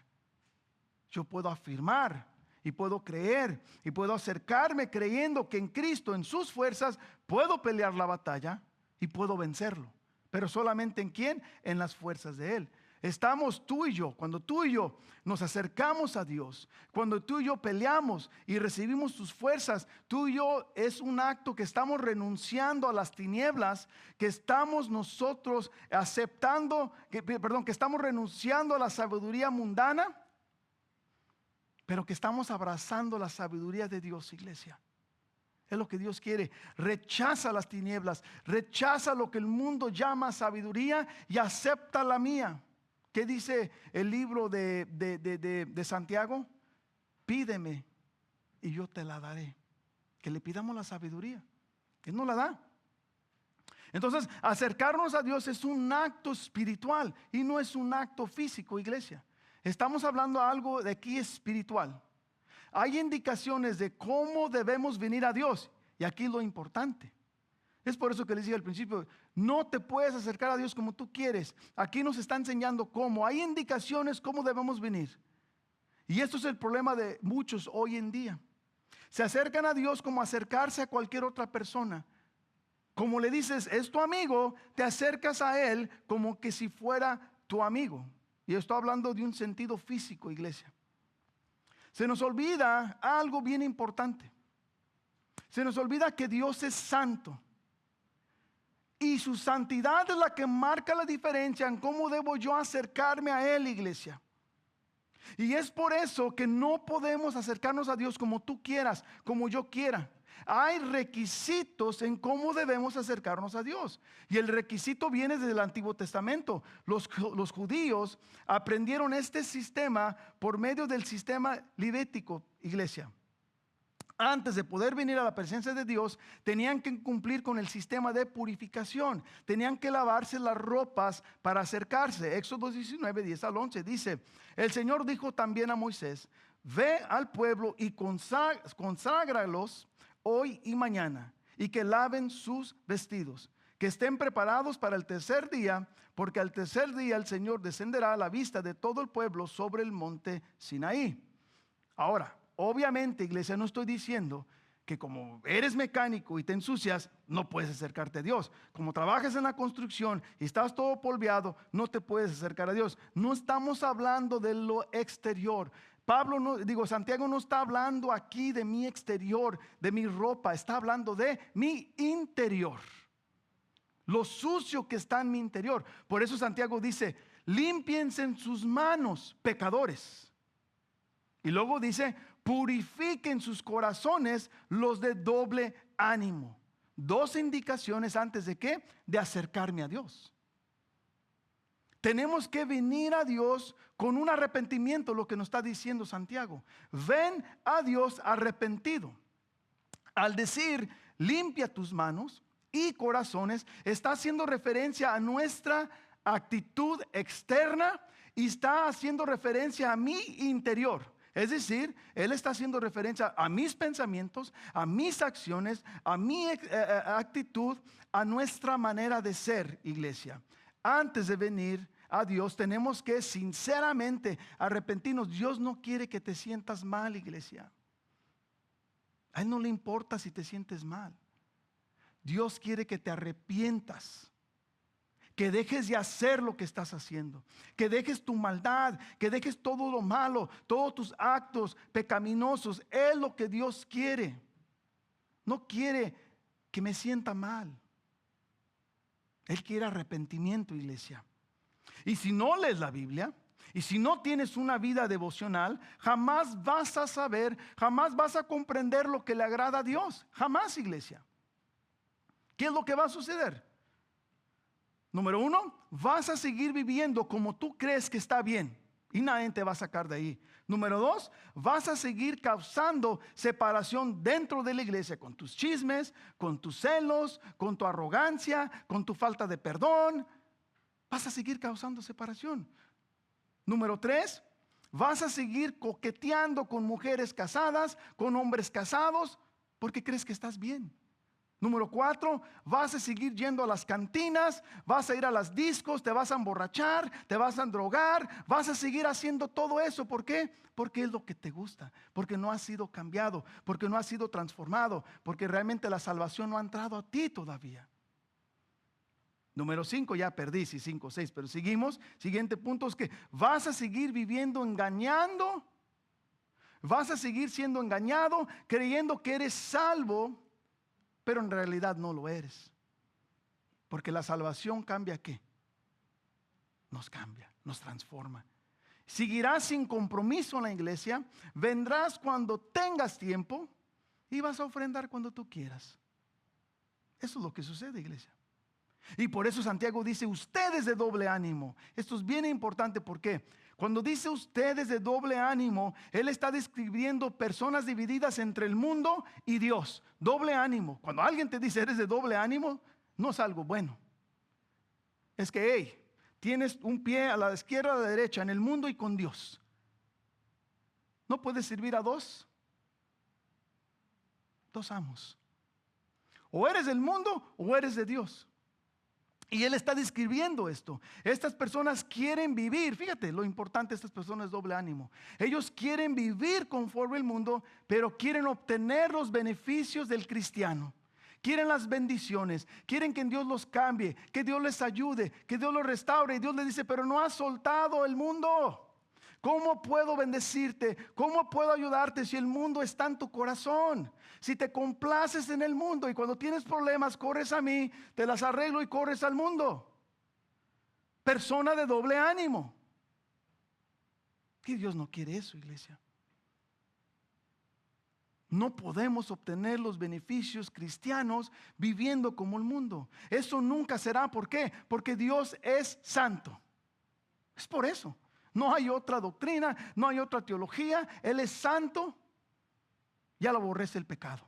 Yo puedo afirmar. Y puedo creer y puedo acercarme creyendo que en Cristo, en sus fuerzas, puedo pelear la batalla y puedo vencerlo. Pero solamente ¿en quién? En las fuerzas de Él. Estamos tú y yo, cuando tú y yo nos acercamos a Dios, cuando tú y yo peleamos y recibimos sus fuerzas, tú y yo es un acto que estamos renunciando a las tinieblas, que estamos nosotros aceptando, que estamos renunciando a la sabiduría mundana, pero que estamos abrazando la sabiduría de Dios, iglesia. Es lo que Dios quiere. Rechaza las tinieblas, rechaza lo que el mundo llama sabiduría y acepta la mía. ¿Qué dice el libro de Santiago? Pídeme y yo te la daré. Que le pidamos la sabiduría. Él nos la da. Entonces, acercarnos a Dios es un acto espiritual y no es un acto físico, iglesia. Estamos hablando de algo de aquí espiritual. Hay indicaciones de cómo debemos venir a Dios. Y aquí lo importante. Es por eso que les dije al principio, no te puedes acercar a Dios como tú quieres. Aquí nos está enseñando cómo. Hay indicaciones cómo debemos venir. Y esto es el problema de muchos hoy en día. Se acercan a Dios como acercarse a cualquier otra persona. Como le dices, es tu amigo, te acercas a Él como que si fuera tu amigo. Y estoy hablando de un sentido físico, iglesia. Se nos olvida algo bien importante. Se nos olvida que Dios es santo. Y su santidad es la que marca la diferencia en cómo debo yo acercarme a Él, iglesia. Y es por eso que no podemos acercarnos a Dios como tú quieras, como yo quiera. Hay requisitos en cómo debemos acercarnos a Dios. Y el requisito viene desde el Antiguo Testamento. Los judíos aprendieron este sistema por medio del sistema levítico, iglesia. Antes de poder venir a la presencia de Dios, tenían que cumplir con el sistema de purificación. Tenían que lavarse las ropas para acercarse. Éxodo 19, 10 al 11 dice, el Señor dijo también a Moisés, ve al pueblo y conságralos hoy y mañana, y que laven sus vestidos, que estén preparados para el tercer día, porque al tercer día el Señor descenderá a la vista de todo el pueblo sobre el monte Sinaí. Ahora, obviamente, iglesia, no estoy diciendo que como eres mecánico y te ensucias, no puedes acercarte a Dios. Como trabajas en la construcción y estás todo polveado, no te puedes acercar a Dios. No estamos hablando de lo exterior. Santiago no está hablando aquí de mi exterior, de mi ropa, está hablando de mi interior. Lo sucio que está en mi interior. Por eso Santiago dice, límpiense en sus manos, pecadores. Y luego dice, purifiquen sus corazones los de doble ánimo. Dos indicaciones antes de ¿qué? De acercarme a Dios. Tenemos que venir a Dios con un arrepentimiento, lo que nos está diciendo Santiago. Ven a Dios arrepentido. Al decir, limpia tus manos, y corazones está haciendo referencia a nuestra actitud externa y está haciendo referencia a mi interior. Es decir, Él está haciendo referencia a mis pensamientos, a mis acciones, a mi actitud, a nuestra manera de ser, iglesia. Antes de venir a Dios tenemos que sinceramente arrepentirnos. Dios no quiere que te sientas mal, iglesia. A Él no le importa si te sientes mal. Dios quiere que te arrepientas, que dejes de hacer lo que estás haciendo, que dejes tu maldad, que dejes todo lo malo, todos tus actos pecaminosos. Es lo que Dios quiere. No quiere que me sienta mal. Él quiere arrepentimiento, iglesia. Y si no lees la Biblia, y si no tienes una vida devocional, jamás vas a saber, jamás vas a comprender lo que le agrada a Dios. Jamás, iglesia. ¿Qué es lo que va a suceder? Número uno, vas a seguir viviendo como tú crees que está bien y nadie te va a sacar de ahí. Número dos, vas a seguir causando separación dentro de la iglesia con tus chismes, con tus celos, con tu arrogancia, con tu falta de perdón. Vas a seguir causando separación. Número tres, vas a seguir coqueteando con mujeres casadas, con hombres casados, porque crees que estás bien. Número cuatro, vas a seguir yendo a las cantinas, vas a ir a las discos, te vas a emborrachar, te vas a drogar, vas a seguir haciendo todo eso. ¿Por qué? Porque es lo que te gusta, porque no has sido cambiado, porque no has sido transformado, porque realmente la salvación no ha entrado a ti todavía. Número 5, ya perdí, si 5 o 6, pero seguimos. Siguiente punto es que vas a seguir viviendo engañando, vas a seguir siendo engañado, creyendo que eres salvo, pero en realidad no lo eres. Porque la salvación cambia ¿qué? Nos cambia, nos transforma. Seguirás sin compromiso en la iglesia, vendrás cuando tengas tiempo y vas a ofrendar cuando tú quieras. Eso es lo que sucede, iglesia. Y por eso Santiago dice, ustedes de doble ánimo. Esto es bien importante, ¿por qué? Cuando dice ustedes de doble ánimo, Él está describiendo personas divididas entre el mundo y Dios. Doble ánimo. Cuando alguien te dice eres de doble ánimo, no es algo bueno. Es que, hey, tienes un pie a la izquierda o a la derecha, en el mundo y con Dios. No puedes servir a dos amos. O eres del mundo o eres de Dios. Y Él está describiendo esto. Estas personas quieren vivir, fíjate lo importante de estas personas es doble ánimo. Ellos quieren vivir conforme al mundo, pero quieren obtener los beneficios del cristiano. Quieren las bendiciones, quieren que Dios los cambie, que Dios les ayude, que Dios los restaure. Y Dios les dice, pero no has soltado el mundo. ¿Cómo puedo bendecirte? ¿Cómo puedo ayudarte si el mundo está en tu corazón? Si te complaces en el mundo y cuando tienes problemas corres a mí, te las arreglo y corres al mundo. Persona de doble ánimo. Que Dios no quiere eso, iglesia. No podemos obtener los beneficios cristianos viviendo como el mundo. Eso nunca será. ¿Por qué? Porque Dios es santo. Es por eso. No hay otra doctrina, no hay otra teología. Él es santo y Él aborrece el pecado.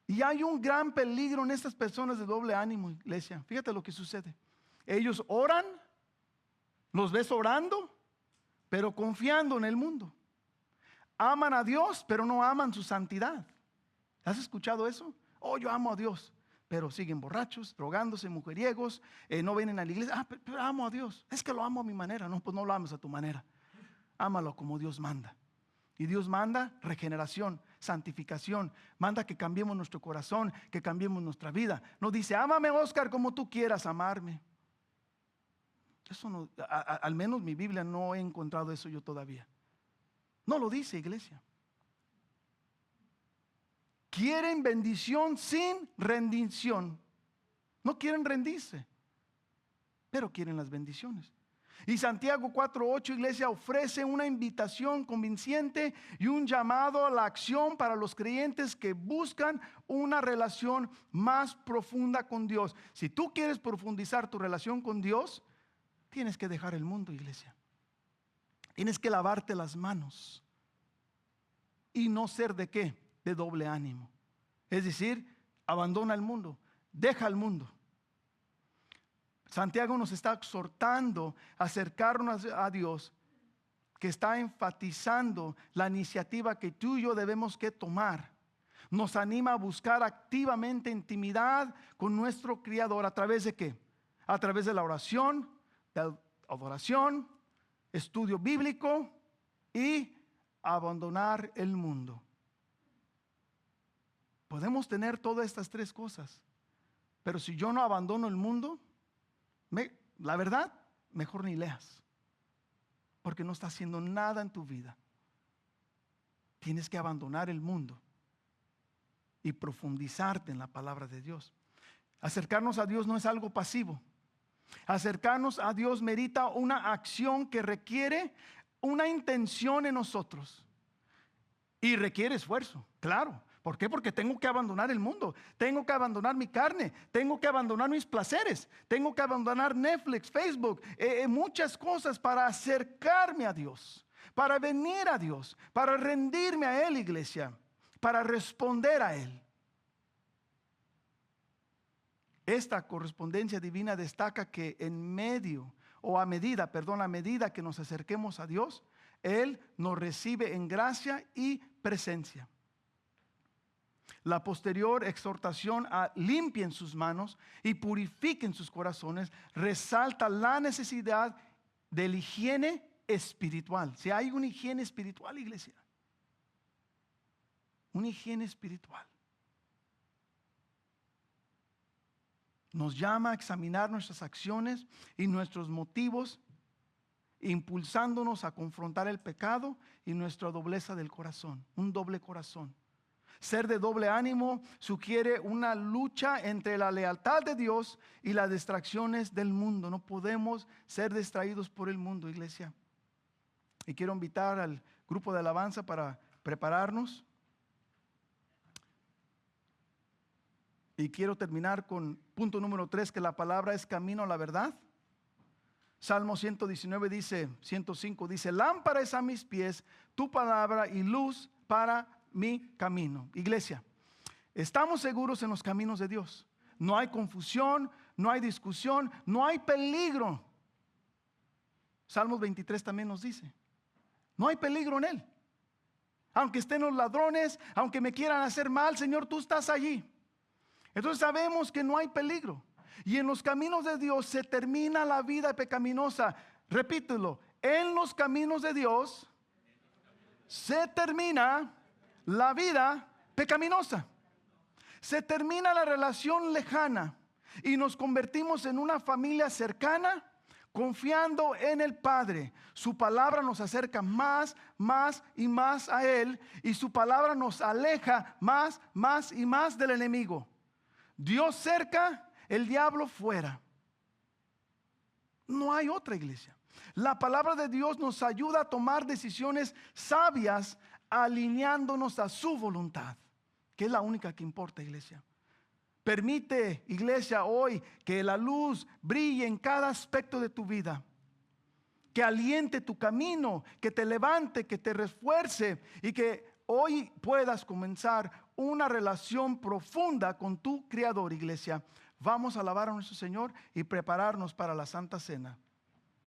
Y hay un gran peligro en estas personas de doble ánimo, iglesia. Fíjate lo que sucede. Ellos oran, los ves orando, pero confiando en el mundo. Aman a Dios, pero no aman su santidad. ¿Has escuchado eso? Oh, yo amo a Dios. Pero siguen borrachos, drogándose, mujeriegos, no vienen a la iglesia. Pero amo a Dios. Es que lo amo a mi manera. No, pues no lo ames a tu manera. Ámalo como Dios manda. Y Dios manda regeneración, santificación. Manda que cambiemos nuestro corazón, que cambiemos nuestra vida. No dice, ámame, Oscar, como tú quieras amarme. Eso no, al menos mi Biblia no he encontrado eso yo todavía. No lo dice, iglesia. Quieren bendición sin rendición. No quieren rendirse, pero quieren las bendiciones. Y Santiago 4:8, iglesia, ofrece una invitación convincente y un llamado a la acción para los creyentes que buscan una relación más profunda con Dios. Si tú quieres profundizar tu relación con Dios, tienes que dejar el mundo, iglesia. Tienes que lavarte las manos y no ser de qué, de doble ánimo. Es decir, abandona el mundo, deja el mundo. Santiago nos está exhortando a acercarnos a Dios, que está enfatizando la iniciativa que tú y yo debemos que tomar. Nos anima a buscar activamente intimidad con nuestro Creador. ¿A través de qué? A través de la oración, de la adoración, estudio bíblico y abandonar el mundo. Podemos tener todas estas tres cosas, pero si yo no abandono el mundo, la verdad, mejor ni leas, porque no está haciendo nada en tu vida. Tienes que abandonar el mundo y profundizarte en la palabra de Dios. Acercarnos a Dios no es algo pasivo. Acercarnos a Dios merita una acción que requiere una intención en nosotros y requiere esfuerzo, claro. ¿Por qué? Porque tengo que abandonar el mundo, tengo que abandonar mi carne, tengo que abandonar mis placeres, tengo que abandonar Netflix, Facebook, muchas cosas para acercarme a Dios, para venir a Dios, para rendirme a Él, iglesia, para responder a Él. Esta correspondencia divina destaca que a medida que nos acerquemos a Dios, Él nos recibe en gracia y presencia. La posterior exhortación a limpien sus manos y purifiquen sus corazones resalta la necesidad de la higiene espiritual. Si hay una higiene espiritual, iglesia, una higiene espiritual. Nos llama a examinar nuestras acciones y nuestros motivos, impulsándonos a confrontar el pecado y nuestra dobleza del corazón, un doble corazón. Ser de doble ánimo sugiere una lucha entre la lealtad de Dios y las distracciones del mundo. No podemos ser distraídos por el mundo, iglesia. Y quiero invitar al grupo de alabanza para prepararnos. Y quiero terminar con punto número 3, que la palabra es camino a la verdad. Salmo 119 dice, 105 dice, lámpara es a mis pies tu palabra y luz para mi camino. Iglesia, estamos seguros en los caminos de Dios. No hay confusión, no hay discusión, no hay peligro. Salmos 23 también nos dice, no hay peligro en Él. Aunque estén los ladrones, aunque me quieran hacer mal, Señor, tú estás allí. Entonces sabemos que no hay peligro. Y en los caminos de Dios se termina la vida pecaminosa. Repítelo, en los caminos de Dios se termina la vida pecaminosa. Se termina la relación lejana y nos convertimos en una familia cercana, confiando en el Padre. Su palabra nos acerca más y más a Él, y su palabra nos aleja más y más del enemigo. Dios cerca, el diablo fuera. No hay otra, iglesia. La palabra de Dios nos ayuda a tomar decisiones sabias, alineándonos a su voluntad, que es la única que importa, iglesia. Permite, iglesia, hoy que la luz brille en cada aspecto de tu vida, que aliente tu camino, que te levante, que te refuerce y que hoy puedas comenzar una relación profunda con tu Creador, iglesia. Vamos a alabar a nuestro Señor y prepararnos para la Santa Cena.